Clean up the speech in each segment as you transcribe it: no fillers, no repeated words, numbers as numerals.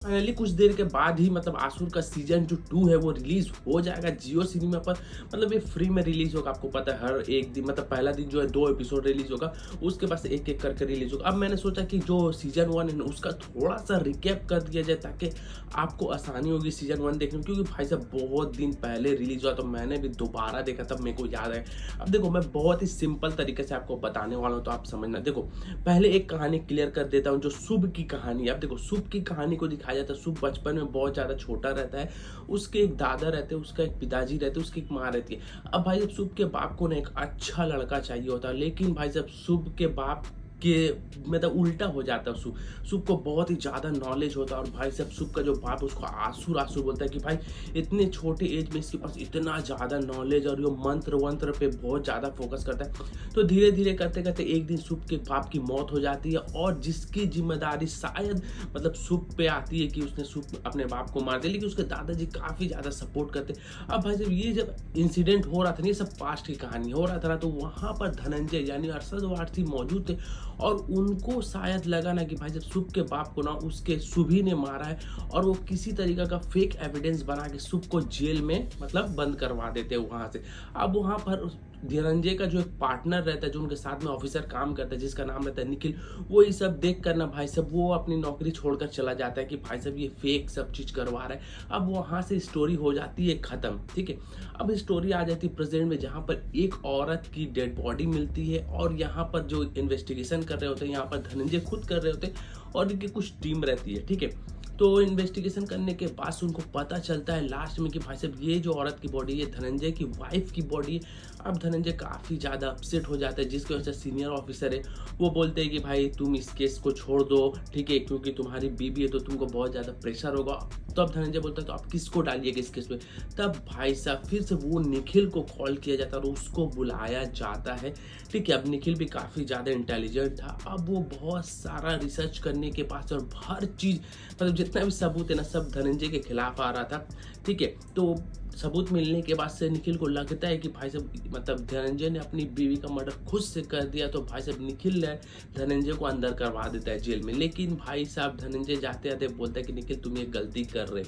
Finally कुछ देर के बाद ही मतलब आसुर का सीजन जो 2 है वो रिलीज हो जाएगा जियो सिनेमा पर। मतलब ये फ्री में रिलीज होगा, आपको पता है हर एक दिन मतलब पहला दिन जो है 2 एपिसोड रिलीज होगा, उसके बाद से एक एक करके रिलीज होगा। अब मैंने सोचा कि जो सीजन 1 है ना उसका थोड़ा सा रिकैप कर दिया जाए ताकि आपको आसानी होगी सीजन 1 देखने में, क्योंकि भाई साहब बहुत दिन पहले रिलीज हुआ तो मैंने भी दोबारा देखा तब मेरे को याद है। अब देखो मैं बहुत ही सिंपल तरीके से आपको बताने वाला हूँ तो आप समझना। देखो पहले एक कहानी क्लियर कर देता हूँ जो शुभ की कहानी है। अब देखो शुभ की कहानी को दिखाया जाता है, शुभ बचपन में बहुत ज़्यादा छोटा रहता है, उसके एक दादा रहते हैं, उसका एक पिताजी रहते हैं, उसकी एक माँ रहती है। अब भाई जब शुभ के बाप को ना एक अच्छा लड़का चाहिए होता है, लेकिन भाई जब शुभ के बाप के मतलब उल्टा हो जाता है। शुभ शुभ को बहुत ही ज़्यादा नॉलेज होता है और भाई साहब शुभ का जो बाप उसको आंसू आंसू बोलता है कि भाई इतने छोटे एज में इसके पास इतना ज़्यादा नॉलेज और ये मंत्र वंत्र पे बहुत ज़्यादा फोकस करता है। तो धीरे धीरे करते करते एक दिन शुभ के बाप की मौत हो जाती है और जिसकी जिम्मेदारी शायद मतलब शुभ पे आती है कि उसने शुभ अपने बाप को मार दिया, लेकिन उसके दादाजी काफ़ी ज़्यादा सपोर्ट करते। अब भाई जब ये जब इंसिडेंट हो रहा था ना, ये सब पास्ट की कहानी हो रहा था ना, तो वहाँ पर धनंजय यानी अरशद वारसी मौजूद थे और उनको शायद लगा ना कि भाई जब शुभ के बाप को ना उसके शुभी ने मारा है और वो किसी तरीके का फेक एविडेंस बना के शुभ को जेल में मतलब बंद करवा देते हैं वहाँ से। अब वहाँ पर धनंजय का जो एक पार्टनर रहता है, जो उनके साथ में ऑफिसर काम करता है जिसका नाम रहता है निखिल, वो ये सब देख कर ना भाई साहब वो अपनी नौकरी छोड़कर चला जाता है कि भाई साहब ये फेक सब चीज़ करवा रहा है। अब वहाँ से स्टोरी हो जाती है ख़त्म, ठीक है। अब स्टोरी आ जाती है प्रेजेंट में जहाँ पर एक औरत की डेड बॉडी मिलती है और यहाँ पर जो इन्वेस्टिगेशन कर रहे होते हैं यहाँ पर धनंजय खुद कर रहे होते हैं और इनकी कुछ टीम रहती है, ठीक है। तो इन्वेस्टिगेशन करने के बाद से उनको पता चलता है लास्ट में कि भाई साहब ये जो औरत की बॉडी है धनंजय की वाइफ की बॉडी है। अब धनंजय काफ़ी ज़्यादा अपसेट हो जाता है, जिसकी वजह से सीनियर ऑफिसर है वो बोलते हैं कि भाई तुम इस केस को छोड़ दो, ठीक है, क्योंकि तुम्हारी बीबी है तो तुमको बहुत ज़्यादा प्रेशर होगा। तो अब धनंजय बोलता है तो आप किसको डालिएगा इस केस में। तब भाई साहब फिर से वो निखिल को कॉल किया जाता है और उसको बुलाया जाता है, ठीक है। अब निखिल भी काफ़ी ज़्यादा इंटेलिजेंट था, अब वो बहुत सारा रिसर्च करने के बाद और हर चीज़ मतलब जितना भी सबूत है ना सब धनंजय के खिलाफ आ रहा था, ठीक है। तो सबूत मिलने के बाद से निखिल को लगता है कि भाई साहब मतलब धनंजय ने अपनी बीवी का मर्डर खुद से कर दिया, तो भाई साहब निखिल ने धनंजय को अंदर करवा देता है जेल में। लेकिन भाई साहब धनंजय जाते जाते बोलता है कि निखिल तुम ये गलती कर रहे।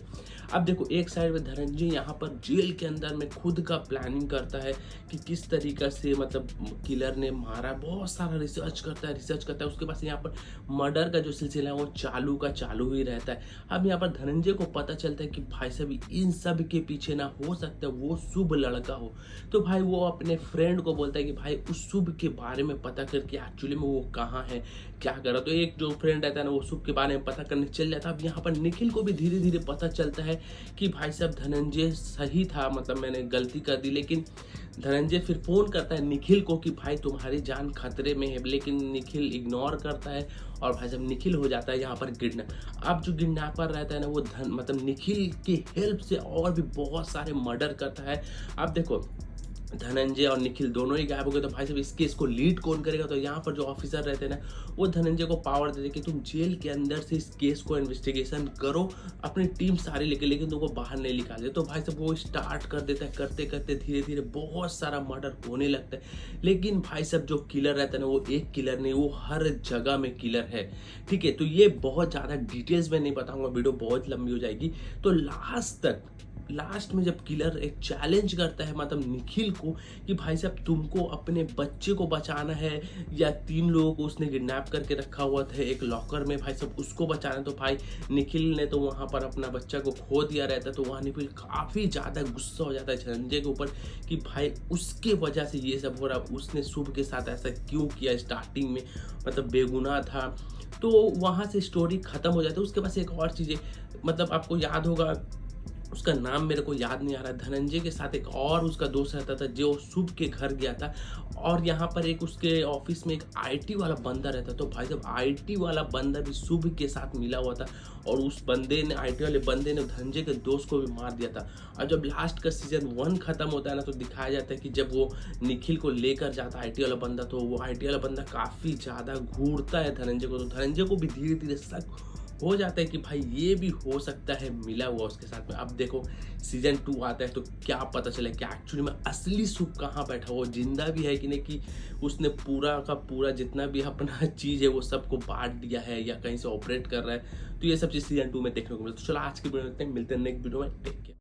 अब देखो एक साइड में धनंजय यहाँ पर जेल के अंदर में खुद का प्लानिंग करता है कि किस तरीका से मतलब किलर ने मारा, बहुत सारा रिसर्च करता है उसके पास यहाँ पर मर्डर का जो सिलसिला है वो चालू का चालू ही रहता है। अब यहाँ पर धनंजय को पता चलता है कि भाई साहब इन सब के पीछे ना हो सकता है वो शुभ लड़का हो। तो भाई वो अपने फ्रेंड को बोलता है कि भाई उस शुभ के बारे में पता करके एक्चुअली में वो कहाँ है क्या कर रहा। तो एक जो फ्रेंड रहता है ना वो शुभ के बारे में पता करने चल जाता है। अब यहाँ पर निखिल को भी धीरे धीरे पता चलता है कि भाई साहब धनंजय सही था, मतलब मैंने गलती कर दी। लेकिन धनंजय फिर फोन करता है निखिल को कि भाई तुम्हारी जान खतरे में है, लेकिन निखिल इग्नोर करता है और भाई साहब निखिल हो जाता है यहाँ पर किडनैप। अब जो किडनैपर रहता है ना वो मतलब निखिल की हेल्प से और भी बहुत सारे मर्डर करता है। अब देखो धनंजय और निखिल दोनों ही गायब हो गए, तो भाई साहब इस केस को लीड कौन करेगा। तो यहाँ पर जो ऑफिसर रहते हैं ना वो धनंजय को पावर देते कि तुम जेल के अंदर से इस केस को इन्वेस्टिगेशन करो अपनी टीम सारी लेके, लेकिन तुमको बाहर नहीं निकाल दे। तो भाई साहब वो स्टार्ट कर देता है, करते करते धीरे धीरे बहुत सारा मर्डर होने लगता है। लेकिन भाई साहब जो किलर रहता है ना वो एक किलर नहीं, वो हर जगह में किलर है, ठीक है। तो ये बहुत ज़्यादा डिटेल्स में नहीं बताऊंगा, वीडियो बहुत लंबी हो जाएगी। तो लास्ट में जब किलर एक चैलेंज करता है मतलब निखिल को कि भाई साहब तुमको अपने बच्चे को बचाना है या 3 लोगों को उसने किडनैप करके रखा हुआ था एक लॉकर में, भाई साहब उसको बचाना है। तो भाई निखिल ने तो वहाँ पर अपना बच्चा को खो दिया रहता है। तो वहाँ निखिल काफ़ी ज़्यादा गुस्सा हो जाता है धनंजय के ऊपर कि भाई उसके वजह से ये सब हो रहा, उसने शुभ के साथ ऐसा क्यों किया, स्टार्टिंग में मतलब बेगुनाह था। तो वहाँ से स्टोरी खत्म हो जाती है। उसके पास एक और चीज़ है, मतलब आपको याद होगा उसका नाम मेरे को याद नहीं आ रहा, धनंजय के साथ एक और उसका दोस्त रहता था जो शुभ के घर गया था और यहाँ पर एक उसके ऑफिस में एक आईटी वाला बंदा रहता। तो भाई जब आईटी वाला बंदा भी शुभ के साथ मिला हुआ था और उस बंदे ने आईटी वाले बंदे ने धनंजय के दोस्त को भी मार दिया था। और जब लास्ट का सीजन 1 खत्म होता है ना तो दिखाया जाता है कि जब वो निखिल को लेकर जाता है आईटी वाला बंदा, तो वो आईटी वाला बंदा काफ़ी ज़्यादा घूरता है धनंजय को। तो धनंजय को भी धीरे धीरे शक हो जाता है कि भाई ये भी हो सकता है मिला हुआ उसके साथ में। अब देखो सीजन 2 आता है तो क्या पता चले कि एक्चुअली में असली सुख कहाँ बैठा हो, जिंदा भी है कि नहीं, कि उसने पूरा का पूरा जितना भी अपना चीज़ है वो सबको बांट दिया है या कहीं से ऑपरेट कर रहा है। तो ये सब चीज़ सीजन 2 में देखने को मिलता है। तो चलो आज की वीडियो में मिलते हैं नेक्स्ट वीडियो में।